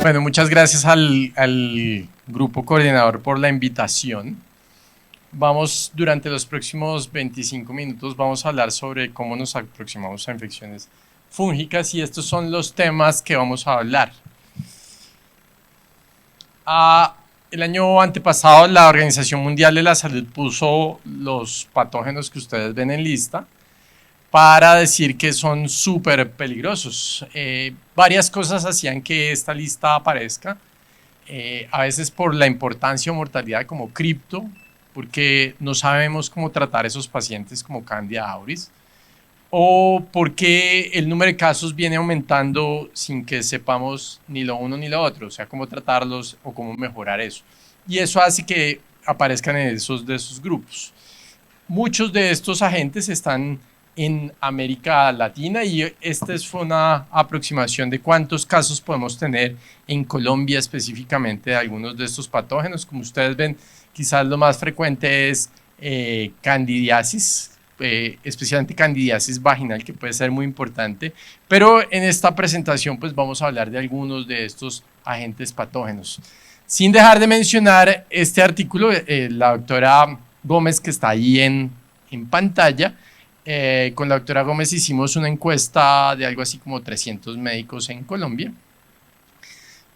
Bueno, muchas gracias al grupo coordinador por la invitación. Vamos, durante los próximos 25 minutos, vamos a hablar sobre cómo nos aproximamos a infecciones fúngicas y estos son los temas que vamos a hablar. El año antepasado, la Organización Mundial de la Salud puso los patógenos que ustedes ven en lista para decir que son súper peligrosos. Varias cosas hacían que esta lista aparezca, a veces por la importancia o mortalidad como cripto, porque no sabemos cómo tratar a esos pacientes como Candida auris, o porque el número de casos viene aumentando sin que sepamos ni lo uno ni lo otro, o sea, cómo tratarlos o cómo mejorar eso. Y eso hace que aparezcan en esos grupos. Muchos de estos agentes están en América Latina y esta fue una aproximación de cuántos casos podemos tener en Colombia específicamente de algunos de estos patógenos. Como ustedes ven, quizás lo más frecuente es candidiasis, especialmente candidiasis vaginal, que puede ser muy importante, pero en esta presentación pues vamos a hablar de algunos de estos agentes patógenos. Sin dejar de mencionar este artículo, la doctora Gómez, que está ahí en pantalla. Con la doctora Gómez hicimos una encuesta de algo así como 300 médicos en Colombia.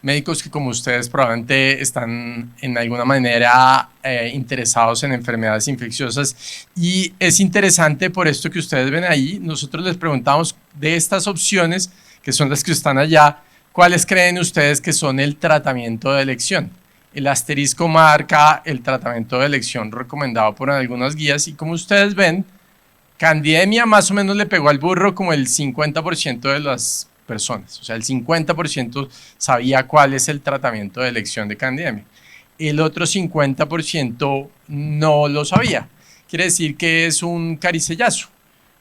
Médicos que, como ustedes probablemente están en alguna manera interesados en enfermedades infecciosas, y es interesante por esto que ustedes ven ahí. Nosotros les preguntamos de estas opciones, que son las que están allá, ¿cuáles creen ustedes que son el tratamiento de elección? El asterisco marca el tratamiento de elección recomendado por algunas guías, y como ustedes ven, Candidemia más o menos le pegó al burro como el 50% de las personas, o sea, el 50% sabía cuál es el tratamiento de elección de Candidemia. El otro 50% no lo sabía. Quiere decir que es un caricellazo.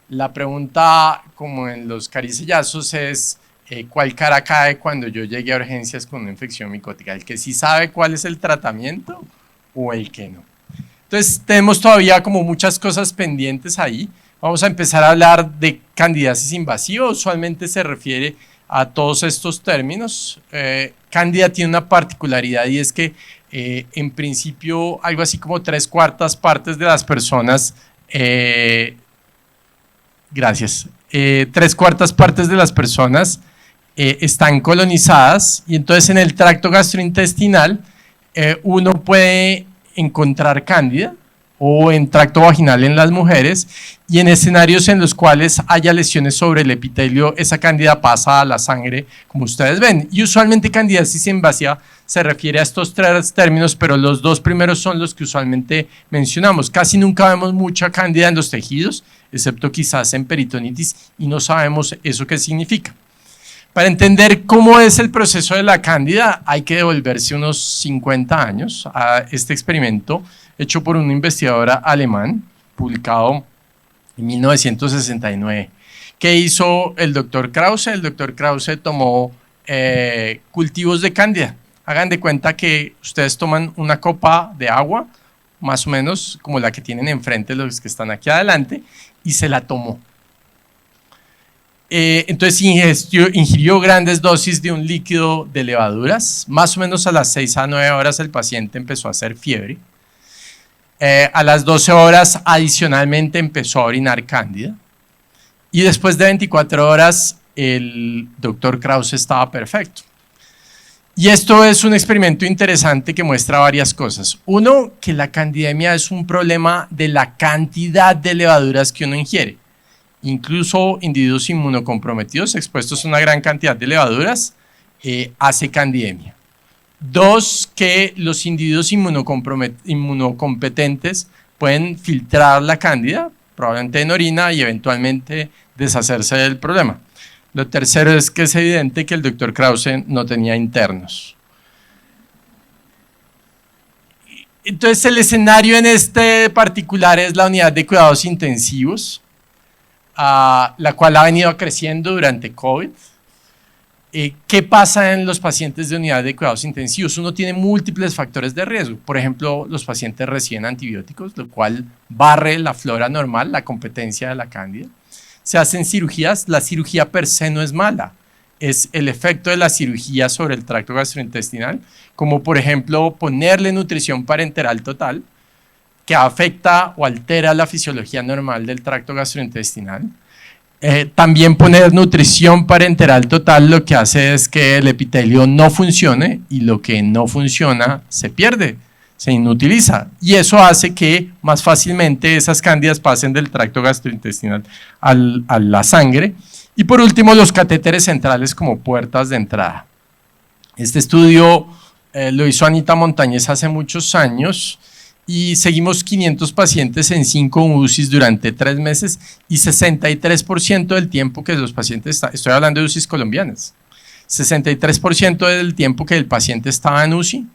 La pregunta, como en los caricellazos, es ¿cuál cara cae cuando yo llegue a urgencias con una infección micótica? ¿El que sí sabe cuál es el tratamiento o el que no? Entonces, tenemos todavía como muchas cosas pendientes ahí. Vamos a empezar a hablar de candidiasis invasiva. Usualmente se refiere a todos estos términos. Candida tiene una particularidad y es que en principio algo así como 3/4 partes de las personas, 3/4 partes de las personas están colonizadas, y entonces en el tracto gastrointestinal uno puede encontrar cándida o en tracto vaginal en las mujeres, y en escenarios en los cuales haya lesiones sobre el epitelio, esa cándida pasa a la sangre, como ustedes ven. Y usualmente candidiasis invasiva se refiere a estos 3 términos, pero los 2 primeros son los que usualmente mencionamos. Casi nunca vemos mucha cándida en los tejidos, excepto quizás en peritonitis, y no sabemos eso qué significa. Para entender cómo es el proceso de la cándida, hay que devolverse unos 50 años a este experimento hecho por un investigador alemán, publicado en 1969. ¿Qué hizo el doctor Krause? El doctor Krause tomó cultivos de cándida. Hagan de cuenta que ustedes toman una copa de agua, más o menos como la que tienen enfrente los que están aquí adelante, y se la tomó. Entonces ingirió grandes dosis de un líquido de levaduras. Más o menos a las 6 a 9 horas el paciente empezó a hacer fiebre. A las 12 horas adicionalmente empezó a orinar cándida, y después de 24 horas el doctor Krause estaba perfecto. Y esto es un experimento interesante que muestra varias cosas. Uno, que la candidemia es un problema de la cantidad de levaduras que uno ingiere. Incluso individuos inmunocomprometidos expuestos a una gran cantidad de levaduras hace candidemia. 2, que los individuos inmunocompetentes pueden filtrar la cándida, probablemente en orina, y eventualmente deshacerse del problema. Lo tercero es que es evidente que el doctor Krause no tenía internos. Entonces el escenario en este particular es la unidad de cuidados intensivos, la cual ha venido creciendo durante COVID. ¿Qué pasa en los pacientes de unidad de cuidados intensivos? Uno tiene múltiples factores de riesgo. Por ejemplo, los pacientes reciben antibióticos, lo cual barre la flora normal, la competencia de la cándida. Se hacen cirugías. La cirugía per se no es mala. es el efecto de la cirugía sobre el tracto gastrointestinal, como por ejemplo ponerle nutrición parenteral total, que afecta o altera la fisiología normal del tracto gastrointestinal. También poner nutrición parenteral total lo que hace es que el epitelio no funcione y lo que no funciona se pierde, se inutiliza, y eso hace que más fácilmente esas cándidas pasen del tracto gastrointestinal a la sangre. Y por último, los catéteres centrales como puertas de entrada. Este estudio lo hizo Anita Montañez hace muchos años y seguimos 500 pacientes en 5 UCIs durante 3 meses y 63% del tiempo que los pacientes, estoy hablando de UCIs colombianas, 63% del tiempo que el paciente estaba en UCI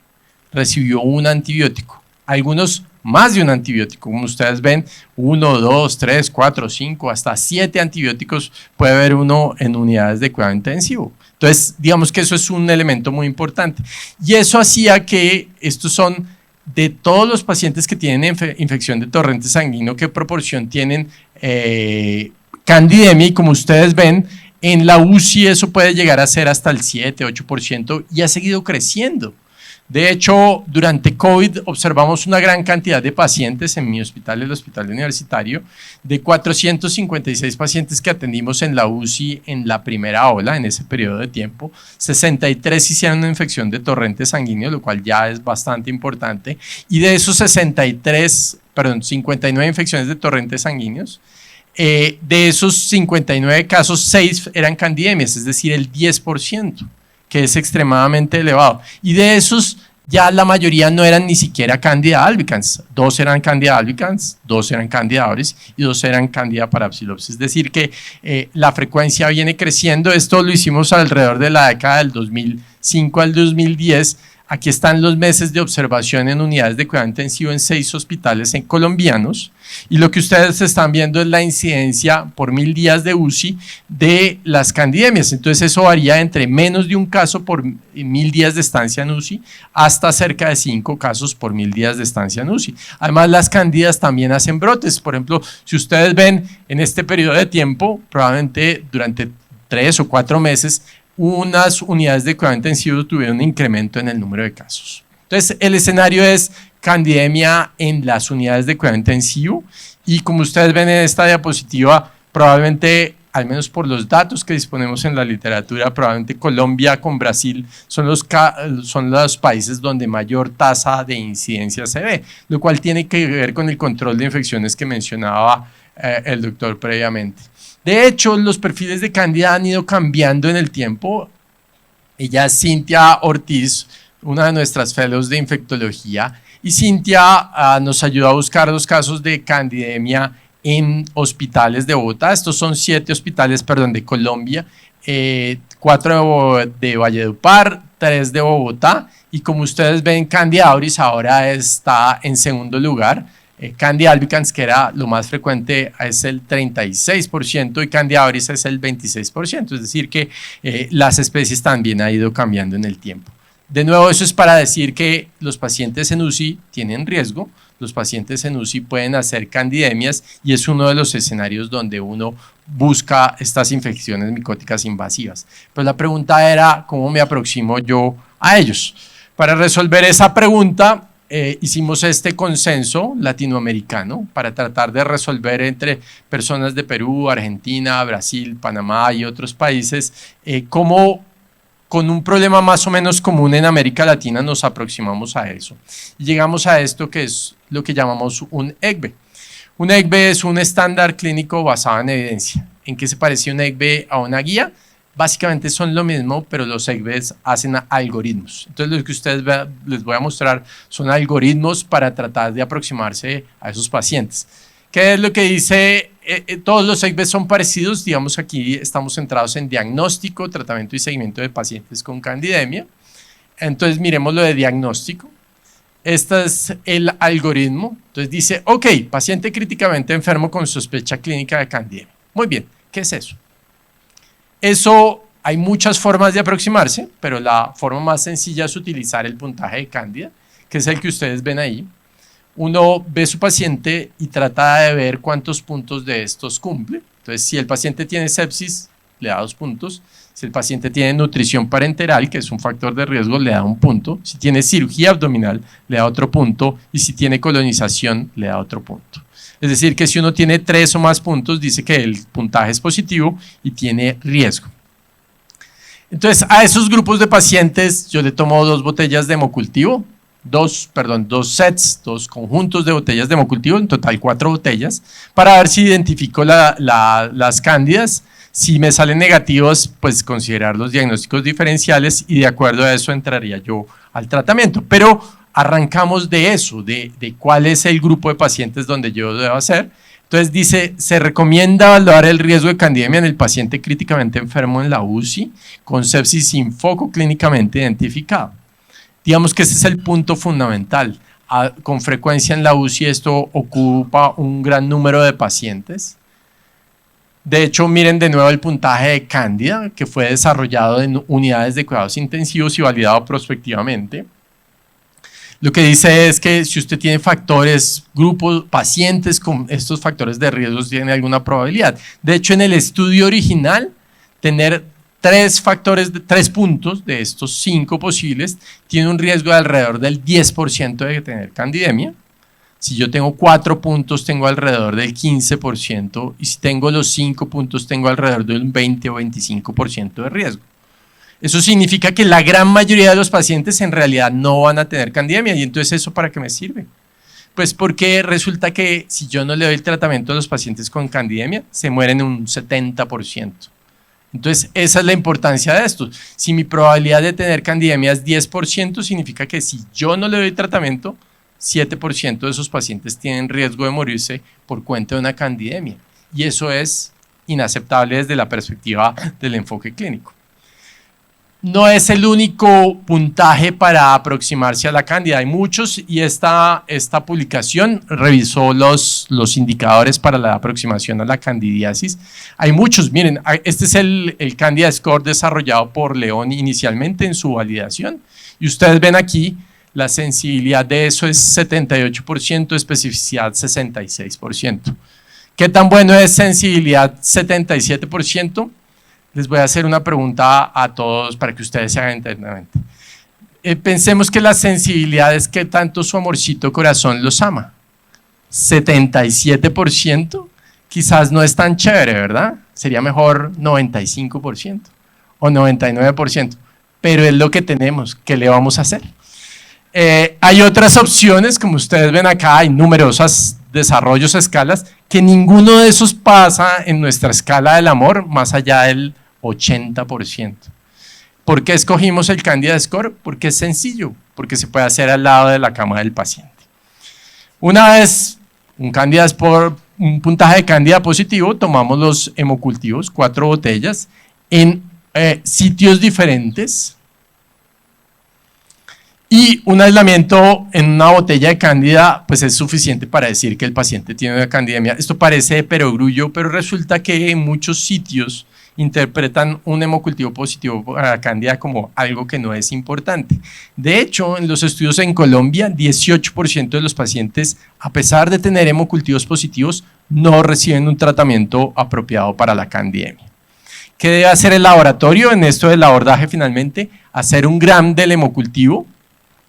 recibió un antibiótico, algunos más de un antibiótico, como ustedes ven, 1, 2, 3, 4, 5, hasta 7 antibióticos puede haber uno en unidades de cuidado intensivo. Entonces, digamos que eso es un elemento muy importante. Y eso hacía que estos son de todos los pacientes que tienen infección de torrente sanguíneo, qué proporción tienen candidemia, y como ustedes ven, en la UCI eso puede llegar a ser hasta el 7, 8% y ha seguido creciendo. De hecho, durante COVID observamos una gran cantidad de pacientes en mi hospital, el Hospital Universitario, de 456 pacientes que atendimos en la UCI en la primera ola, en ese periodo de tiempo. 63 hicieron una infección de torrente sanguíneo, lo cual ya es bastante importante. Y de esos 59 infecciones de torrentes sanguíneos, de esos 59 casos, 6 eran candidemias, es decir, el 10%. Que es extremadamente elevado. Y de esos, ya la mayoría no eran ni siquiera Candida albicans. 2 eran Candida albicans, 2 eran Candida auris y 2 eran Candida parapsilops. Es decir, que la frecuencia viene creciendo. Esto lo hicimos alrededor de la década del 2005 al 2010. Aquí están los meses de observación en unidades de cuidado intensivo en 6 hospitales colombianos, y lo que ustedes están viendo es la incidencia por 1000 días de UCI de las candidemias. Entonces eso varía entre menos de un caso por 1000 días de estancia en UCI hasta cerca de 5 casos por 1000 días de estancia en UCI. Además, las candidas también hacen brotes. Por ejemplo, si ustedes ven en este periodo de tiempo, probablemente durante 3 o 4 meses, unas unidades de cuidado intensivo tuvieron un incremento en el número de casos. Entonces, el escenario es candidemia en las unidades de cuidado intensivo, y como ustedes ven en esta diapositiva, probablemente, al menos por los datos que disponemos en la literatura, probablemente Colombia con Brasil son los países donde mayor tasa de incidencia se ve, lo cual tiene que ver con el control de infecciones que mencionaba el doctor previamente. De hecho, los perfiles de Candida han ido cambiando en el tiempo. Ella es Cintia Ortiz, una de nuestras fellows de infectología, y Cintia nos ayudó a buscar los casos de candidemia en hospitales de Bogotá. Estos son 7 hospitales, de Colombia, 4 de Valledupar, 3 de Bogotá, y como ustedes ven, Candida auris ahora está en segundo lugar. Candida albicans, que era lo más frecuente, es el 36% y Candida auris es el 26%, es decir que las especies también han ido cambiando en el tiempo. De nuevo, eso es para decir que los pacientes en UCI tienen riesgo, los pacientes en UCI pueden hacer candidemias y es uno de los escenarios donde uno busca estas infecciones micóticas invasivas. Pero la pregunta era, ¿cómo me aproximo yo a ellos? Para resolver esa pregunta, hicimos este consenso latinoamericano para tratar de resolver entre personas de Perú, Argentina, Brasil, Panamá y otros países, cómo con un problema más o menos común en América Latina nos aproximamos a eso. Y llegamos a esto que es lo que llamamos un ECVE. Un ECVE es un estándar clínico basado en evidencia. ¿En qué se parece un ECVE a una guía? Básicamente son lo mismo, pero los ECVEs hacen algoritmos. Entonces, lo que ustedes les voy a mostrar son algoritmos para tratar de aproximarse a esos pacientes. ¿Qué es lo que dice? Todos los ECVEs son parecidos. Digamos, aquí estamos centrados en diagnóstico, tratamiento y seguimiento de pacientes con candidemia. Entonces, miremos lo de diagnóstico. Este es el algoritmo. Entonces, dice, ok, paciente críticamente enfermo con sospecha clínica de candidemia. Muy bien, ¿qué es eso? Eso, hay muchas formas de aproximarse, pero la forma más sencilla es utilizar el puntaje de Candida, que es el que ustedes ven ahí. Uno ve su paciente y trata de ver cuántos puntos de estos cumple. Entonces, si el paciente tiene sepsis, le da 2 puntos. Si el paciente tiene nutrición parenteral, que es un factor de riesgo, le da 1 punto. Si tiene cirugía abdominal, le da otro punto. Y si tiene colonización, le da otro punto. Es decir, que si uno tiene 3 o más puntos, dice que el puntaje es positivo y tiene riesgo. Entonces, a esos grupos de pacientes yo le tomo 2 botellas de hemocultivo, 2 sets, 2 conjuntos de botellas de hemocultivo, en total 4 botellas, para ver si identifico las cándidas. Si me salen negativos, pues considerar los diagnósticos diferenciales y de acuerdo a eso entraría yo al tratamiento. Pero arrancamos de eso, de cuál es el grupo de pacientes donde yo debo hacer. Entonces dice, se recomienda evaluar el riesgo de candidemia en el paciente críticamente enfermo en la UCI con sepsis sin foco clínicamente identificado. Digamos que ese es el punto fundamental. Con frecuencia en la UCI esto ocupa un gran número de pacientes. De hecho, miren de nuevo el puntaje de Cándida, que fue desarrollado en unidades de cuidados intensivos y validado prospectivamente. Lo que dice es que si usted tiene factores, grupos, pacientes con estos factores de riesgo tiene alguna probabilidad. De hecho, en el estudio original, tener 3 puntos de estos 5 posibles tiene un riesgo de alrededor del 10% de tener candidemia. Si yo tengo 4 puntos, tengo alrededor del 15%, y si tengo los 5 puntos, tengo alrededor del 20 o 25% de riesgo. Eso significa que la gran mayoría de los pacientes en realidad no van a tener candidemia. ¿Y entonces eso para qué me sirve? Pues porque resulta que si yo no le doy el tratamiento a los pacientes con candidemia, se mueren un 70%. Entonces esa es la importancia de esto. Si mi probabilidad de tener candidemia es 10%, significa que si yo no le doy tratamiento, 7% de esos pacientes tienen riesgo de morirse por cuenta de una candidemia. Y eso es inaceptable desde la perspectiva del enfoque clínico. No es el único puntaje para aproximarse a la cándida, hay muchos y esta publicación revisó los indicadores para la aproximación a la candidiasis. Hay muchos, miren, este es el Candida Score desarrollado por León inicialmente en su validación y ustedes ven aquí la sensibilidad de eso es 78%, especificidad 66%. ¿Qué tan bueno es sensibilidad 77%? Les voy a hacer una pregunta a todos para que ustedes se hagan internamente. Pensemos que la sensibilidad es que tanto su amorcito corazón los ama. 77% quizás no es tan chévere, ¿verdad? Sería mejor 95% o 99%, pero es lo que tenemos. ¿Qué le vamos a hacer? Hay otras opciones, como ustedes ven acá, hay numerosos desarrollos, escalas, que ninguno de esos pasa en nuestra escala del amor más allá del 80%. ¿Por qué escogimos el Candida Score? Porque es sencillo, porque se puede hacer al lado de la cama del paciente. Una vez un puntaje de Candida positivo, tomamos los hemocultivos, 4 botellas, en sitios diferentes, y un aislamiento en una botella de cándida pues es suficiente para decir que el paciente tiene una candidemia. Esto parece de perogrullo, pero resulta que en muchos sitios interpretan un hemocultivo positivo para cándida como algo que no es importante. De hecho, en los estudios en Colombia, 18% de los pacientes, a pesar de tener hemocultivos positivos, no reciben un tratamiento apropiado para la candidemia. ¿Qué debe hacer el laboratorio en esto del abordaje finalmente? Hacer un gram del hemocultivo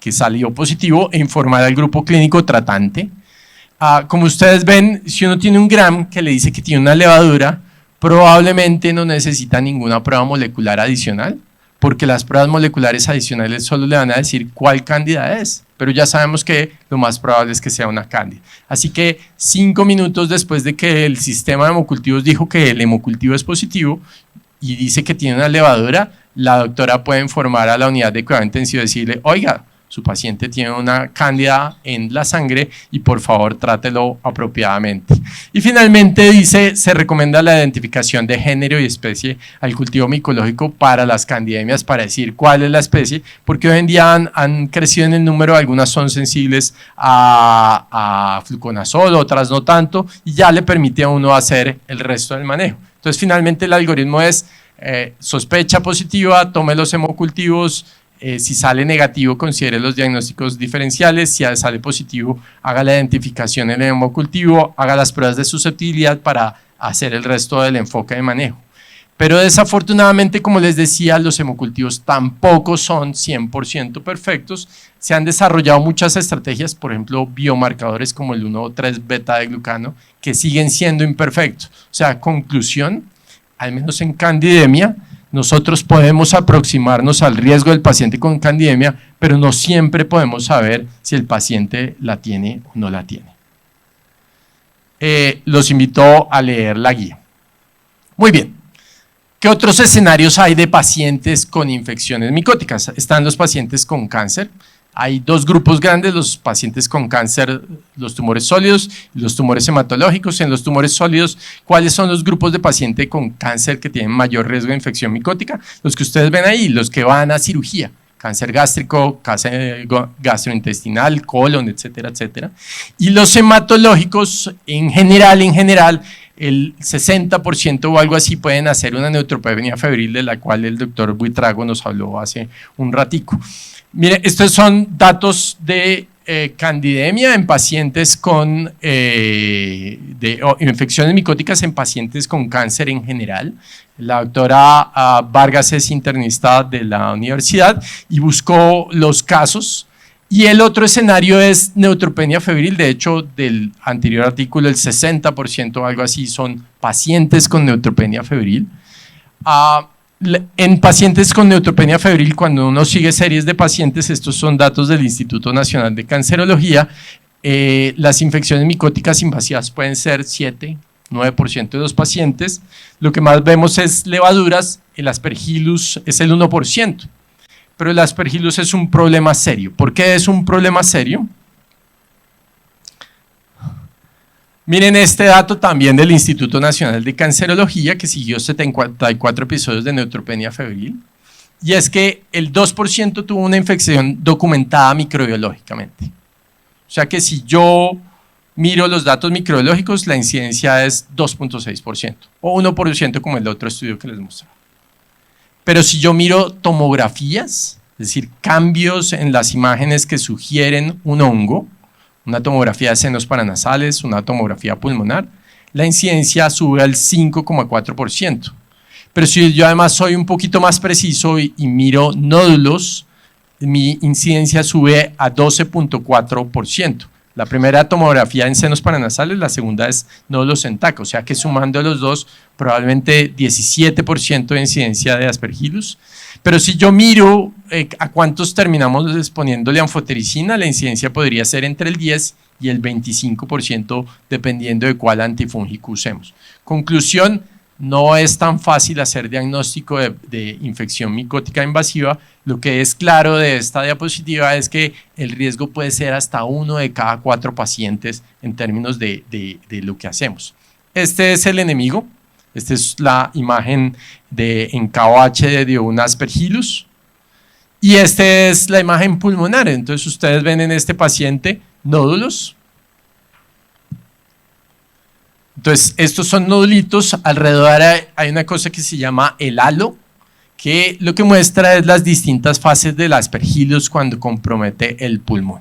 que salió positivo e informar al grupo clínico tratante. Como ustedes ven, si uno tiene un gram que le dice que tiene una levadura, probablemente no necesita ninguna prueba molecular adicional, porque las pruebas moleculares adicionales solo le van a decir cuál cándida es, pero ya sabemos que lo más probable es que sea una cándida. Así que 5 minutos después de que el sistema de hemocultivos dijo que el hemocultivo es positivo y dice que tiene una levadura, la doctora puede informar a la unidad de cuidado intensivo y decirle, oiga, su paciente tiene una cándida en la sangre y por favor trátelo apropiadamente. Y finalmente dice, se recomienda la identificación de género y especie al cultivo micológico para las candidemias, para decir cuál es la especie, porque hoy en día han crecido en el número, algunas son sensibles a fluconazol, otras no tanto, y ya le permite a uno hacer el resto del manejo. Entonces finalmente el algoritmo es sospecha positiva, tome los hemocultivos, si sale negativo, considere los diagnósticos diferenciales, si sale positivo, haga la identificación en el hemocultivo, haga las pruebas de susceptibilidad para hacer el resto del enfoque de manejo. Pero desafortunadamente, como les decía, los hemocultivos tampoco son 100% perfectos. Se han desarrollado muchas estrategias, por ejemplo, biomarcadores como el 1,3 beta de glucano, que siguen siendo imperfectos. O sea, conclusión, al menos en candidemia, nosotros podemos aproximarnos al riesgo del paciente con candidemia, pero no siempre podemos saber si el paciente la tiene o no la tiene. Los invito a leer la guía. Muy bien. ¿Qué otros escenarios hay de pacientes con infecciones micóticas? Están los pacientes con cáncer. Hay dos grupos grandes, los pacientes con cáncer, los tumores sólidos y los tumores hematológicos. En los tumores sólidos, ¿cuáles son los grupos de pacientes con cáncer que tienen mayor riesgo de infección micótica? Los que ustedes ven ahí, los que van a cirugía. Cáncer gástrico, cáncer gastrointestinal, colon, etcétera, etcétera. Y los hematológicos, en general, el 60% o algo así pueden hacer una neutropenia febril, de la cual el doctor Buitrago nos habló hace un ratico. Mire, estos son datos de candidemia en pacientes con infecciones micóticas en pacientes con cáncer en general. La doctora Vargas es internista de la universidad y buscó los casos. Y el otro escenario es neutropenia febril. De hecho, del anterior artículo, el 60% o algo así son pacientes con neutropenia febril. En pacientes con neutropenia febril, cuando uno sigue series de pacientes, estos son datos del Instituto Nacional de Cancerología, las infecciones micóticas invasivas pueden ser 7–9% de los pacientes. Lo que más vemos es levaduras, el Aspergillus es el 1%. Pero el Aspergillus es un problema serio. ¿Por qué es un problema serio? Miren este dato también del Instituto Nacional de Cancerología, que siguió 74 episodios de neutropenia febril, y es que el 2% tuvo una infección documentada microbiológicamente. O sea que si yo miro los datos microbiológicos, la incidencia es 2.6%, o 1% como el otro estudio que les mostraba. Pero si yo miro tomografías, es decir, cambios en las imágenes que sugieren un hongo, una tomografía de senos paranasales, una tomografía pulmonar, la incidencia sube al 5,4%. Pero si yo además soy un poquito más preciso y miro nódulos, mi incidencia sube a 12,4%. La primera tomografía en senos paranasales, la segunda es nódulos en TAC, o sea que sumando los dos, probablemente 17% de incidencia de Aspergillus. Pero si yo miro a cuántos terminamos exponiéndole anfotericina, la incidencia podría ser entre el 10 y el 25%, dependiendo de cuál antifúngico usemos. Conclusión, no es tan fácil hacer diagnóstico de infección micótica invasiva. Lo que es claro de esta diapositiva es que el riesgo puede ser hasta 1 de cada 4 pacientes en términos de lo que hacemos. Este es el enemigo. Esta es la imagen en KOH de un Aspergillus. Y esta es la imagen pulmonar. Entonces ustedes ven en este paciente nódulos. Entonces, estos son nodulitos, alrededor hay una cosa que se llama el halo, que lo que muestra es las distintas fases del Aspergillus cuando compromete el pulmón.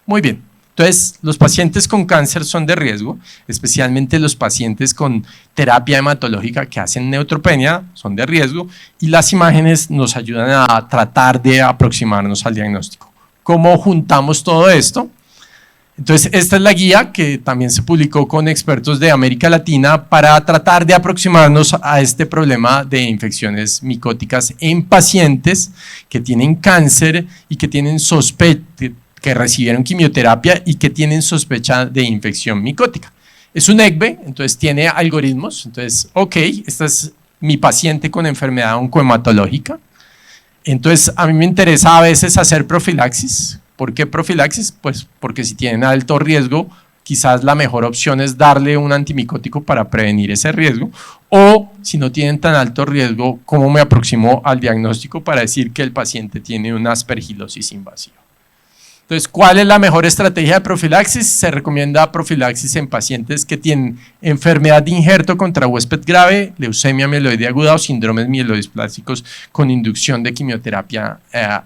Muy bien, entonces los pacientes con cáncer son de riesgo, especialmente los pacientes con terapia hematológica que hacen neutropenia son de riesgo, y las imágenes nos ayudan a tratar de aproximarnos al diagnóstico. ¿Cómo juntamos todo esto? Entonces, esta es la guía que también se publicó con expertos de América Latina para tratar de aproximarnos a este problema de infecciones micóticas en pacientes que tienen cáncer y que tienen que recibieron quimioterapia y que tienen sospecha de infección micótica. Es un ECVE, entonces tiene algoritmos. Entonces, ok, esta es mi paciente con enfermedad oncohematológica. Entonces, a mí me interesa a veces hacer profilaxis. ¿Por qué profilaxis? Pues porque si tienen alto riesgo, quizás la mejor opción es darle un antimicótico para prevenir ese riesgo, o si no tienen tan alto riesgo, ¿cómo me aproximo al diagnóstico para decir que el paciente tiene una aspergilosis invasiva? Entonces, ¿cuál es la mejor estrategia de profilaxis? Se recomienda profilaxis en pacientes que tienen enfermedad de injerto contra huésped grave, leucemia mieloide aguda o síndromes mielodiesplásicos con inducción de quimioterapia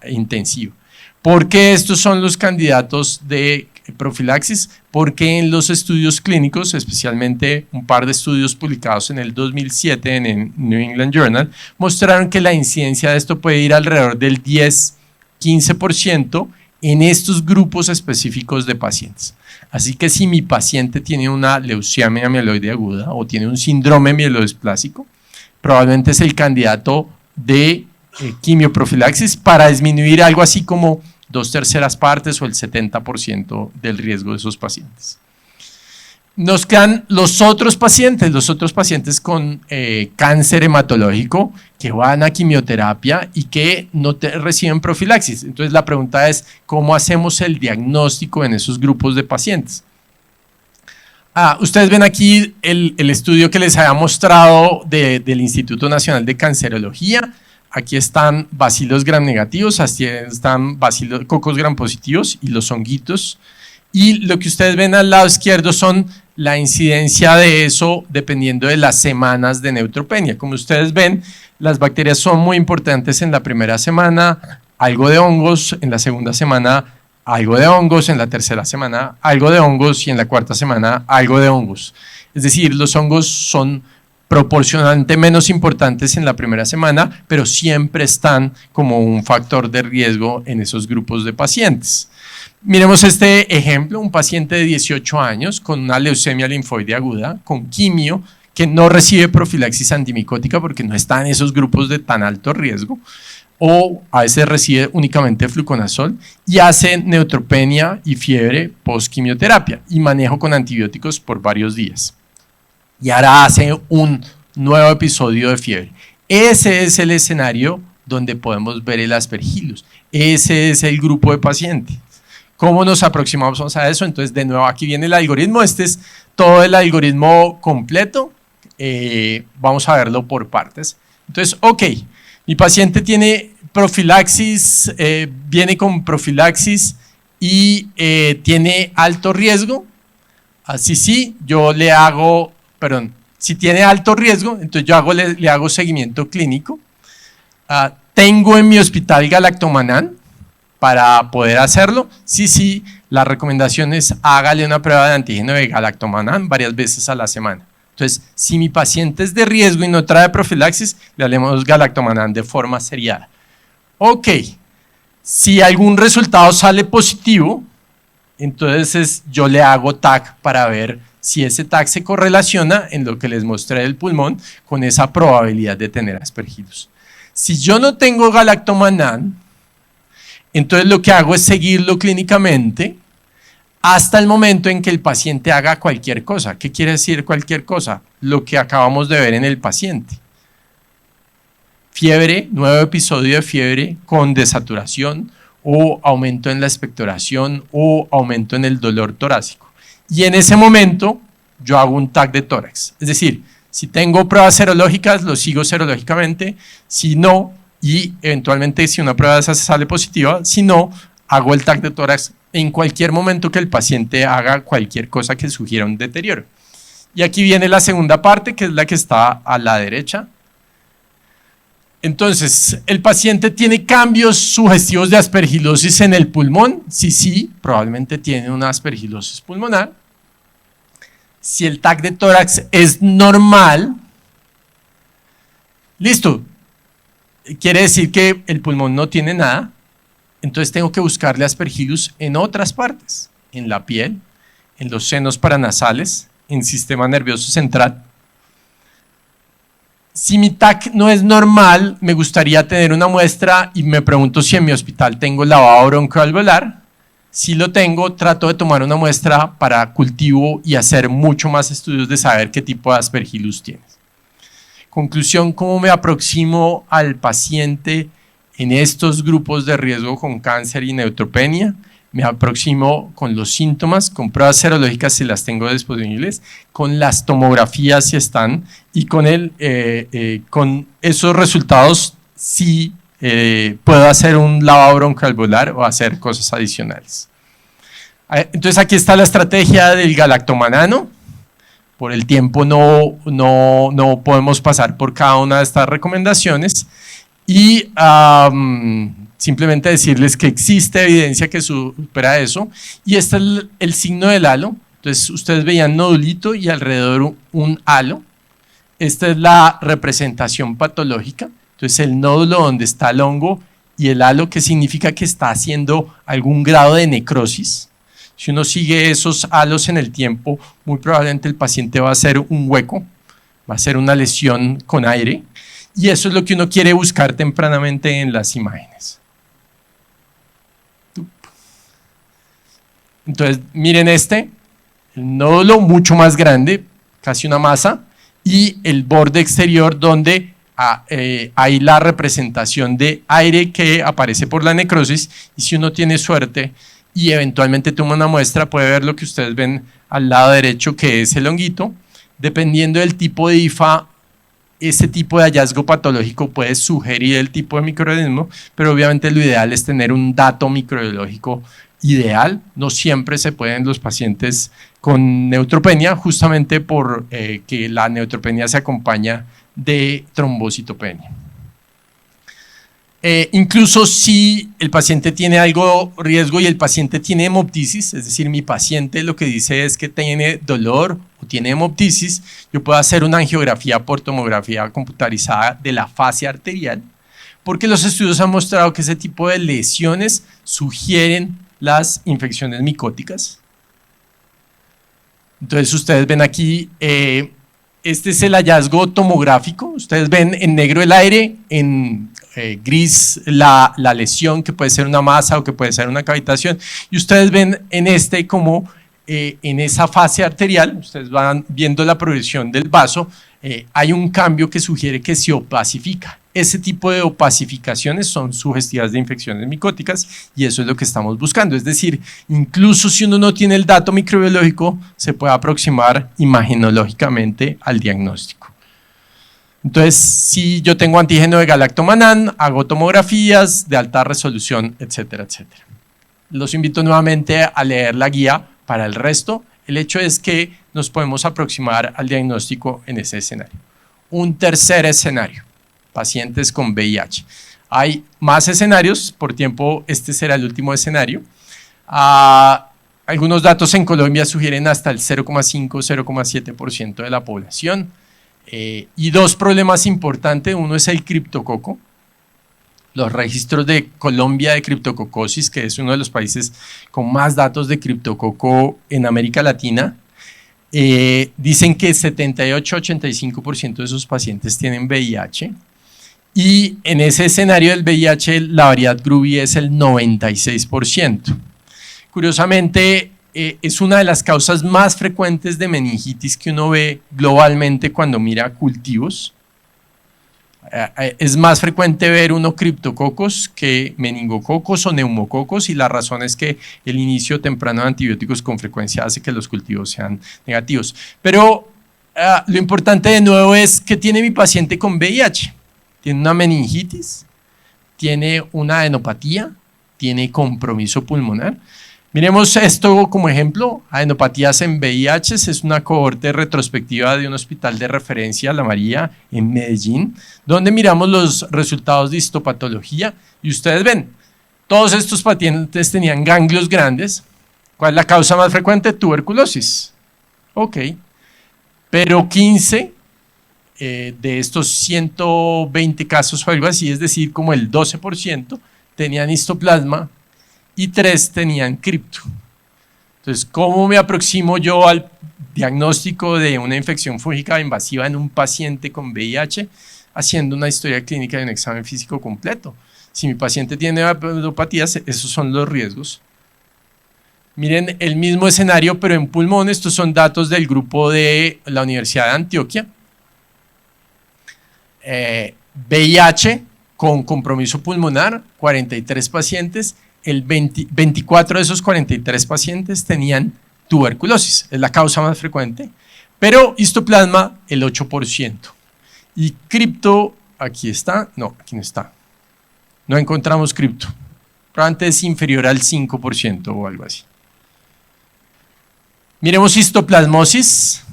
intensiva. Porque estos son los candidatos de profilaxis, porque en los estudios clínicos, especialmente un par de estudios publicados en el 2007 en el New England Journal, mostraron que la incidencia de esto puede ir alrededor del 10-15% en estos grupos específicos de pacientes. Así que si mi paciente tiene una leucemia mieloide aguda o tiene un síndrome mielodisplásico, probablemente es el candidato de quimioprofilaxis para disminuir algo así como 2/3 partes o el 70% del riesgo de esos pacientes. Nos quedan los otros pacientes con cáncer hematológico que van a quimioterapia y que no reciben profilaxis. Entonces la pregunta es, ¿cómo hacemos el diagnóstico en esos grupos de pacientes? Ustedes ven aquí el estudio que les había mostrado del Instituto Nacional de Cancerología. Aquí están bacilos gram negativos, así están cocos gram positivos y los honguitos. Y lo que ustedes ven al lado izquierdo son la incidencia de eso dependiendo de las semanas de neutropenia. Como ustedes ven, las bacterias son muy importantes en la primera semana, algo de hongos, en la segunda semana algo de hongos, en la tercera semana algo de hongos y en la cuarta semana algo de hongos. Es decir, los hongos son proporcionalmente menos importantes en la primera semana, pero siempre están como un factor de riesgo en esos grupos de pacientes. Miremos este ejemplo, un paciente de 18 años con una leucemia linfoide aguda, con quimio, que no recibe profilaxis antimicótica porque no está en esos grupos de tan alto riesgo, o a veces recibe únicamente fluconazol y hace neutropenia y fiebre post-quimioterapia y manejo con antibióticos por varios días. Y ahora hace un nuevo episodio de fiebre. Ese es el escenario donde podemos ver el Aspergillus. Ese es el grupo de pacientes. ¿Cómo nos aproximamos a eso? Entonces, de nuevo, aquí viene el algoritmo. Este es todo el algoritmo completo. Vamos a verlo por partes. Entonces, ok, mi paciente tiene profilaxis, viene con profilaxis y tiene alto riesgo. Así sí, yo le hago, si tiene alto riesgo, entonces yo le hago seguimiento clínico. Tengo en mi hospital galactomannan para poder hacerlo. Sí, la recomendación es hágale una prueba de antígeno de galactomannan varias veces a la semana. Entonces, si mi paciente es de riesgo y no trae profilaxis, le haremos galactomannan de forma seriada. Ok, si algún resultado sale positivo, entonces yo le hago TAC para ver si ese TAC se correlaciona en lo que les mostré del pulmón con esa probabilidad de tener Aspergillus. Si yo no tengo galactomannan, entonces lo que hago es seguirlo clínicamente hasta el momento en que el paciente haga cualquier cosa. ¿Qué quiere decir cualquier cosa? Lo que acabamos de ver en el paciente. Fiebre, nuevo episodio de fiebre con desaturación o aumento en la expectoración o aumento en el dolor torácico. Y en ese momento yo hago un TAC de tórax. Es decir, si tengo pruebas serológicas, lo sigo serológicamente. Si no, y eventualmente si una prueba de esas sale positiva, si no, hago el TAC de tórax en cualquier momento que el paciente haga cualquier cosa que sugiera un deterioro. Y aquí viene la segunda parte, que es la que está a la derecha. Entonces, ¿el paciente tiene cambios sugestivos de aspergilosis en el pulmón? Sí, probablemente tiene una aspergilosis pulmonar. Si el TAC de tórax es normal, listo. Quiere decir que el pulmón no tiene nada, entonces tengo que buscarle Aspergillus en otras partes, en la piel, en los senos paranasales, en sistema nervioso central. Si mi TAC no es normal, me gustaría tener una muestra y me pregunto si en mi hospital tengo lavado broncoalveolar. Si lo tengo, trato de tomar una muestra para cultivo y hacer mucho más estudios de saber qué tipo de Aspergillus tienes. Conclusión, ¿cómo me aproximo al paciente en estos grupos de riesgo con cáncer y neutropenia? Me aproximo con los síntomas, con pruebas serológicas si las tengo disponibles, con las tomografías si están y con esos resultados si puedo hacer un lavado broncoalveolar o hacer cosas adicionales. Entonces aquí está la estrategia del galactomannan. Por el tiempo no podemos pasar por cada una de estas recomendaciones y simplemente decirles que existe evidencia que supera eso. Y este es el signo del halo. Entonces ustedes veían nodulito y alrededor un halo. Esta es la representación patológica. Entonces el nódulo donde está el hongo y el halo, que significa que está haciendo algún grado de necrosis. Si uno sigue esos halos en el tiempo, muy probablemente el paciente va a hacer un hueco, va a hacer una lesión con aire, y eso es lo que uno quiere buscar tempranamente en las imágenes. Entonces, miren el nódulo mucho más grande, casi una masa, y el borde exterior donde hay la representación de aire que aparece por la necrosis, y si uno tiene suerte y eventualmente toma una muestra, puede ver lo que ustedes ven al lado derecho, que es el honguito. Dependiendo del tipo de IFA, ese tipo de hallazgo patológico puede sugerir el tipo de microorganismo, pero obviamente lo ideal es tener un dato microbiológico ideal. No siempre se puede en los pacientes con neutropenia, justamente por que la neutropenia se acompaña de trombocitopenia. Incluso si el paciente tiene algo riesgo y el paciente tiene hemoptisis, es decir, mi paciente lo que dice es que tiene dolor o tiene hemoptisis, yo puedo hacer una angiografía por tomografía computarizada de la fascia arterial, porque los estudios han mostrado que ese tipo de lesiones sugieren las infecciones micóticas. Entonces ustedes ven aquí, este es el hallazgo tomográfico, ustedes ven en negro el aire, en gris la lesión, que puede ser una masa o que puede ser una cavitación, y ustedes ven en como en esa fase arterial, ustedes van viendo la progresión del vaso, hay un cambio que sugiere que se opacifica. Ese tipo de opacificaciones son sugestivas de infecciones micóticas y eso es lo que estamos buscando. Es decir, incluso si uno no tiene el dato microbiológico, se puede aproximar imagenológicamente al diagnóstico. Entonces, si yo tengo antígeno de galactomannan, hago tomografías de alta resolución, etcétera, etcétera. Los invito nuevamente a leer la guía para el resto. El hecho es que nos podemos aproximar al diagnóstico en ese escenario. Un tercer escenario, pacientes con VIH. Hay más escenarios, por tiempo este será el último escenario. Algunos datos en Colombia sugieren hasta el 0,5-0,7% de la población. Y dos problemas importantes, uno es el criptococo. Los registros de Colombia de criptococosis, que es uno de los países con más datos de criptococo en América Latina, dicen que 78-85% de esos pacientes tienen VIH. Y en ese escenario del VIH, la variedad Gruby es el 96%. Curiosamente, es una de las causas más frecuentes de meningitis que uno ve globalmente cuando mira cultivos. Es más frecuente ver criptococos que meningococos o neumococos, y la razón es que el inicio temprano de antibióticos con frecuencia hace que los cultivos sean negativos. Pero lo importante de nuevo es que tiene mi paciente con VIH. Tiene una meningitis, tiene una adenopatía, tiene compromiso pulmonar. Miremos esto como ejemplo, adenopatías en VIH, es una cohorte retrospectiva de un hospital de referencia, La María, en Medellín, donde miramos los resultados de histopatología y ustedes ven, todos estos pacientes tenían ganglios grandes. ¿Cuál es la causa más frecuente? Tuberculosis. Ok, pero 15 de estos 120 casos o algo así, es decir, como el 12%, tenían histoplasma y 3 tenían cripto. Entonces, ¿cómo me aproximo yo al diagnóstico de una infección fúngica invasiva en un paciente con VIH? Haciendo una historia clínica y un examen físico completo. Si mi paciente tiene adenopatías, esos son los riesgos. Miren el mismo escenario, pero en pulmón. Estos son datos del grupo de la Universidad de Antioquia. VIH con compromiso pulmonar, 43 pacientes. 24 de esos 43 pacientes tenían tuberculosis, es la causa más frecuente, pero histoplasma el 8%. Y cripto, aquí está, no, aquí no está, no encontramos cripto, probablemente es inferior al 5% o algo así. Miremos histoplasmosis.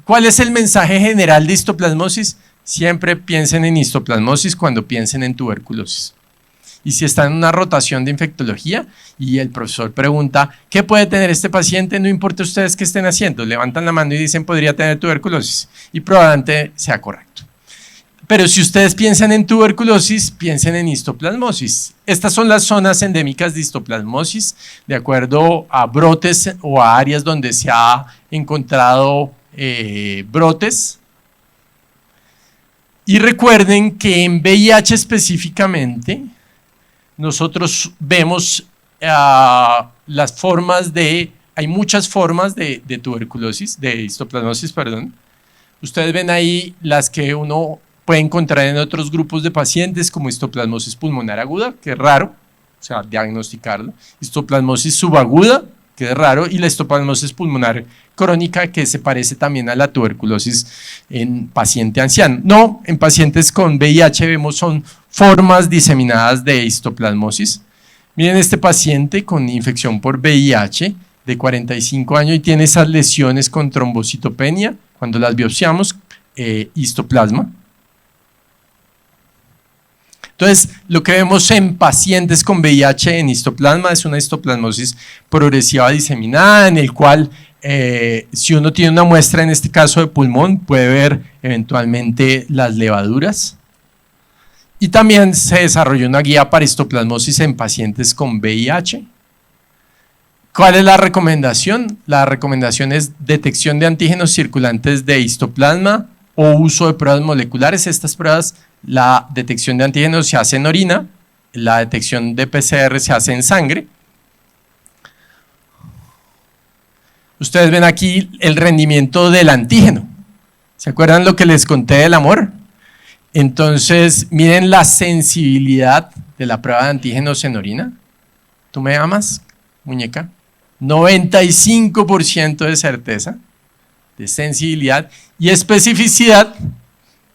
¿Cuál es el mensaje general de histoplasmosis? Siempre piensen en histoplasmosis cuando piensen en tuberculosis. y si está en una rotación de infectología y el profesor pregunta, ¿qué puede tener este paciente? No importa ustedes qué estén haciendo, levantan la mano y dicen, podría tener tuberculosis y probablemente sea correcto. Pero si ustedes piensan en tuberculosis, piensen en histoplasmosis. Estas son las zonas endémicas de histoplasmosis, de acuerdo a brotes o a áreas donde se ha encontrado brotes. Y recuerden que en VIH específicamente, nosotros vemos las formas hay muchas formas de tuberculosis, de histoplasmosis, perdón. Ustedes ven ahí las que uno puede encontrar en otros grupos de pacientes como histoplasmosis pulmonar aguda, que es raro, o sea, diagnosticarlo, histoplasmosis subaguda, que es raro, y la histoplasmosis pulmonar crónica, que se parece también a la tuberculosis en paciente anciano. No, en pacientes con VIH vemos son formas diseminadas de histoplasmosis. Miren este paciente con infección por VIH de 45 años y tiene esas lesiones con trombocitopenia, cuando las biopsiamos, histoplasma. Entonces, lo que vemos en pacientes con VIH en histoplasma es una histoplasmosis progresiva diseminada, en el cual si uno tiene una muestra, en este caso de pulmón, puede ver eventualmente las levaduras. Y también se desarrolló una guía para histoplasmosis en pacientes con VIH. ¿Cuál es la recomendación? La recomendación es detección de antígenos circulantes de histoplasma o uso de pruebas moleculares. Estas pruebas, la detección de antígenos se hace en orina, la detección de PCR se hace en sangre. Ustedes ven aquí el rendimiento del antígeno. ¿Se acuerdan lo que les conté del amor? Entonces, miren la sensibilidad de la prueba de antígenos en orina. ¿Tú me amas, muñeca? 95% de certeza, de sensibilidad y especificidad.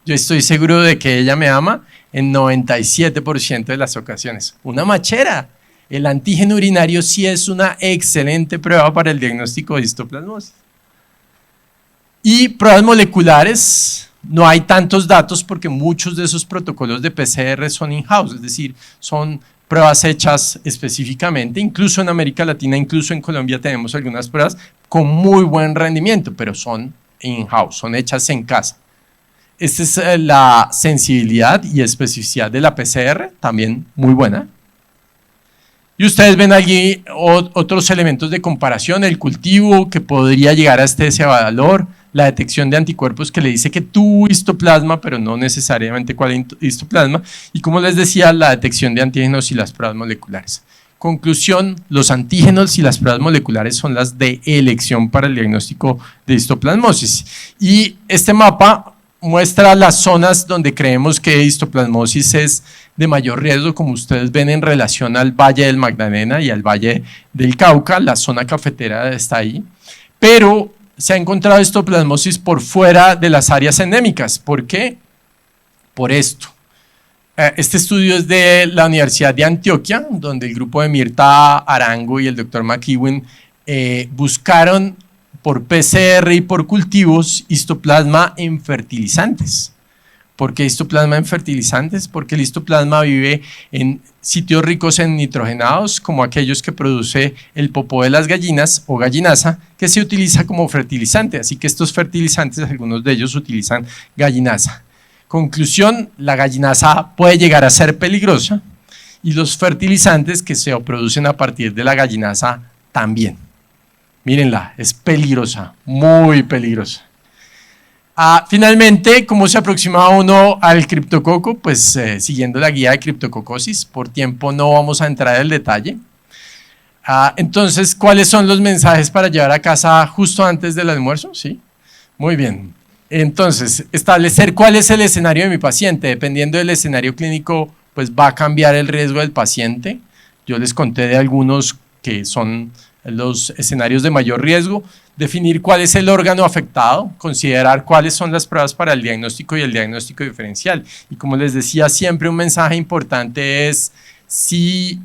Yo estoy seguro de que ella me ama en 97% de las ocasiones. Una machera. El antígeno urinario sí es una excelente prueba para el diagnóstico de histoplasmosis. Y pruebas moleculares, no hay tantos datos porque muchos de esos protocolos de PCR son in-house, es decir, son pruebas hechas específicamente, incluso en América Latina, incluso en Colombia tenemos algunas pruebas con muy buen rendimiento, pero son in-house, son hechas en casa. Esta es la sensibilidad y especificidad de la PCR, también muy buena. Y ustedes ven allí otros elementos de comparación, el cultivo que podría llegar a ese valor, la detección de anticuerpos que le dice que tuvo histoplasma, pero no necesariamente cuál histoplasma, y como les decía, la detección de antígenos y las pruebas moleculares. Conclusión, los antígenos y las pruebas moleculares son las de elección para el diagnóstico de histoplasmosis. Y este mapa muestra las zonas donde creemos que histoplasmosis es de mayor riesgo, como ustedes ven en relación al Valle del Magdalena y al Valle del Cauca, la zona cafetera está ahí, pero se ha encontrado histoplasmosis por fuera de las áreas endémicas. ¿Por qué? Por esto. Este estudio es de la Universidad de Antioquia, donde el grupo de Mirta Arango y el doctor McEwen buscaron por PCR y por cultivos histoplasma en fertilizantes. ¿Por qué histoplasma en fertilizantes? Porque el histoplasma vive en sitios ricos en nitrogenados, como aquellos que produce el popó de las gallinas o gallinasa, que se utiliza como fertilizante. Así que estos fertilizantes, algunos de ellos utilizan gallinasa. Conclusión, la gallinasa puede llegar a ser peligrosa y los fertilizantes que se producen a partir de la gallinasa también. Mírenla, es peligrosa, muy peligrosa. Finalmente, ¿cómo se aproxima uno al criptococo? Pues siguiendo la guía de criptococosis, por tiempo no vamos a entrar en el detalle. Entonces, ¿cuáles son los mensajes para llevar a casa justo antes del almuerzo? ¿Sí? Muy bien. Entonces, establecer cuál es el escenario de mi paciente. Dependiendo del escenario clínico, pues va a cambiar el riesgo del paciente. Yo les conté de algunos que son los escenarios de mayor riesgo. Definir cuál es el órgano afectado, considerar cuáles son las pruebas para el diagnóstico y el diagnóstico diferencial. Y como les decía, siempre un mensaje importante es, si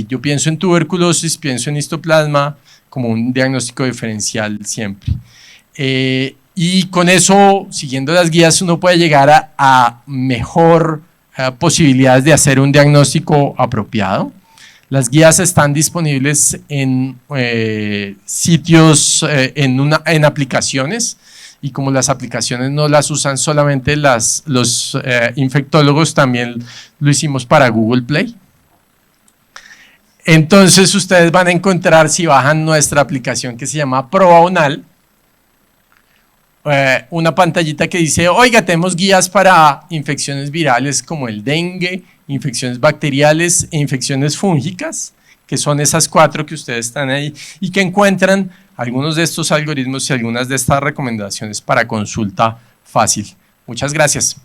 yo pienso en tuberculosis, pienso en histoplasma, como un diagnóstico diferencial siempre. Y con eso, siguiendo las guías, uno puede llegar a mejor posibilidades de hacer un diagnóstico apropiado. Las guías están disponibles en sitios, en aplicaciones, y como las aplicaciones no las usan solamente los infectólogos, también lo hicimos para Google Play. Entonces ustedes van a encontrar, si bajan nuestra aplicación que se llama ProBaunal, una pantallita que dice, oiga, tenemos guías para infecciones virales como el dengue, infecciones bacteriales e infecciones fúngicas, que son esas 4 que ustedes están ahí, y que encuentran algunos de estos algoritmos y algunas de estas recomendaciones para consulta fácil. Muchas gracias.